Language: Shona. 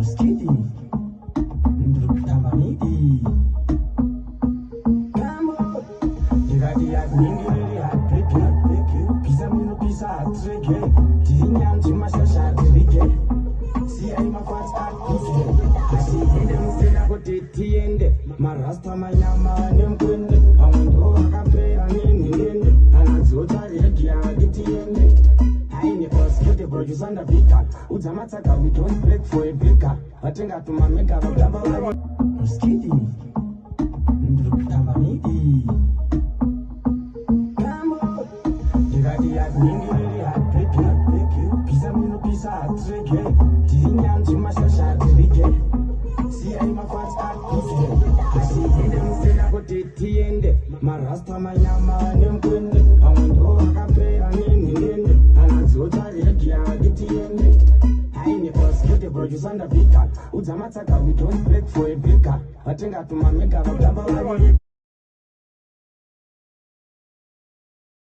Skitty, Tamanidi. Come on, you got the admin, I pick it, Pisa Mino Pisa, trick it, Tinyan Jimasha, trick. See, I'm a fast at I see him say I got it, Marasta, my yama, name Quinn, I want to walk up there and in, and I'm so tired, get in. Produce under Vika, Uzamataka, we don't break for a baker. I think I to my make a double Skitty, Tamanidi. Come on, you got the admin, I pick it, Pisa Mino Pisa, trick it, Tinyan Jimasha, trick it. See, I'm a fast at I see him say I got it, Marasta, my yama, name Quinn, I want to walk up there and in, and I'm so tired. Produce under Vika, Uzamataka, we don't break for a baker. I think I to my make a double.